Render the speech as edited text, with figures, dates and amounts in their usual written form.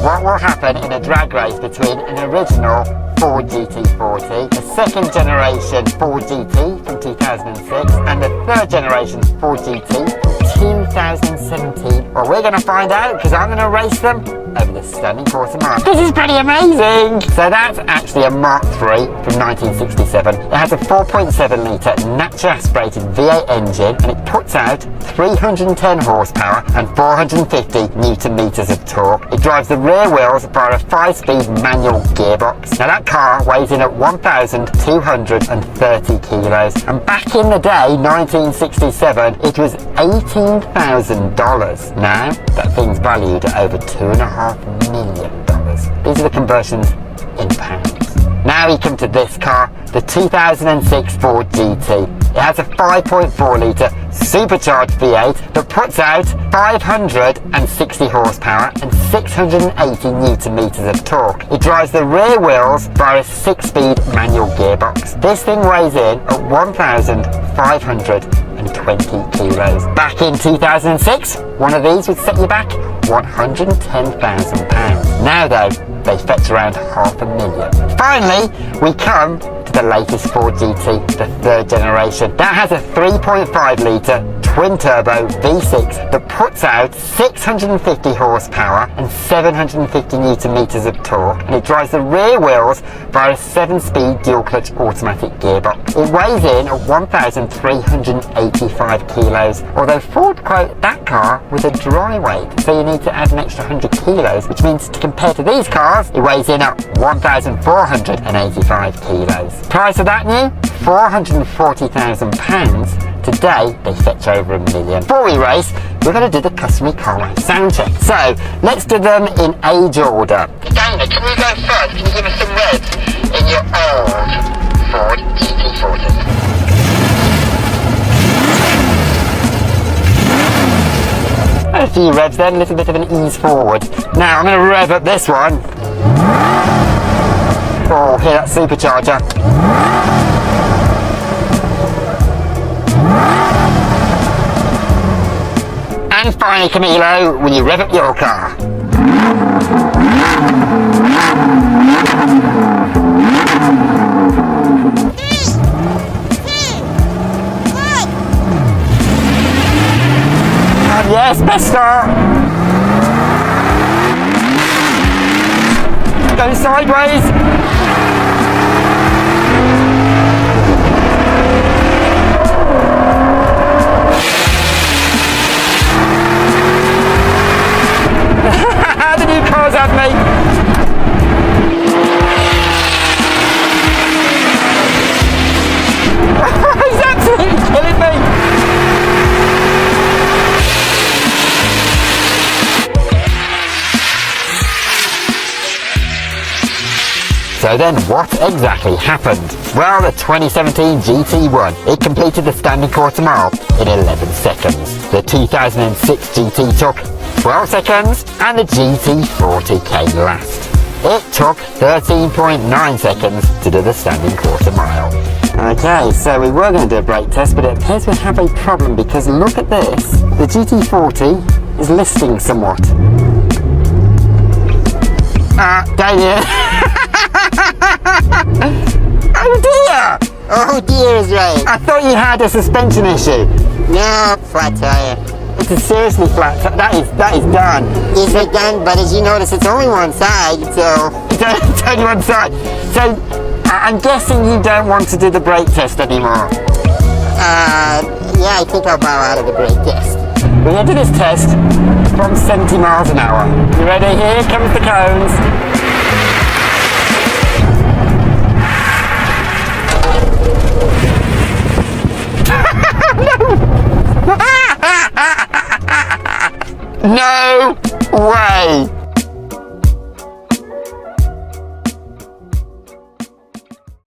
what will happen in a drag race between an original Ford GT40, a second generation Ford GT from 2006, and the third generation Ford GT from 2017. Well, we're going to find out because I'm going to race them over the stunning quarter mile. This is pretty amazing! So that's actually a Mark III from 1967. It has a 4.7 litre naturally aspirated V8 engine and it puts out 310 horsepower and 450 newton meters of torque. It drives the rear wheels via a 5-speed manual gearbox. Now that car weighs in at 1,230 kilos, and back in the day, 1967, it was $18,000. Now that thing's valued at over $2.5 million. These are the conversions in pounds. Now we come to this car, the 2006 Ford GT. It has a 5.4 litre supercharged V8 that puts out 560 horsepower and 680 newton meters of torque. It drives the rear wheels via a 6-speed manual gearbox. This thing weighs in at 1,520 kilos. Back in 2006, one of these would set you back £110,000. Now though, they fetch around $500,000. Finally, we come to the latest Ford GT, the third generation. That has a 3.5 litre twin-turbo V6 that puts out 650 horsepower and 750 newton meters of torque, and it drives the rear wheels via a 7-speed dual-clutch automatic gearbox. It weighs in at 1,385 kilos, although Ford quote that car with a dry weight, so you need to add an extra 100 kilos, which means to compare to these cars, it weighs in at 1,485 kilos. Price of that new? £440,000. Today, they fetch over $1 million. Before we race, we're going to do the customary car wash sound check. So, let's do them in age order. Dana, can you go first? Can you give us some revs in your old Ford GT40? A few revs then, a little bit of an ease forward. Now, I'm going to rev up this one. Oh, hear that supercharger. And finally, Camilo, will you rev up your car? And yes, best start. Going sideways. The new cars have me. He's absolutely killing me. So then what exactly happened? Well, the 2017 GT1, it completed the standing quarter mile in 11 seconds. The 2006 GT took 12 seconds and the GT40 came last. It took 13.9 seconds to do the standing quarter mile. Okay, so we were going to do a brake test, but it appears we have a problem because look at this. The GT40 is listing somewhat. Damien. Oh dear! Oh dear is right. I thought you had a suspension issue. No, flat tire. It's a seriously flat tire. That is done. Is it done? But as you notice, it's only one side, so... It's only one side. So, I'm guessing you don't want to do the brake test anymore. Yeah, I think I'll bow out of the brake test. We're going to do this test from 70 miles an hour. You ready? Here comes the cones. No way!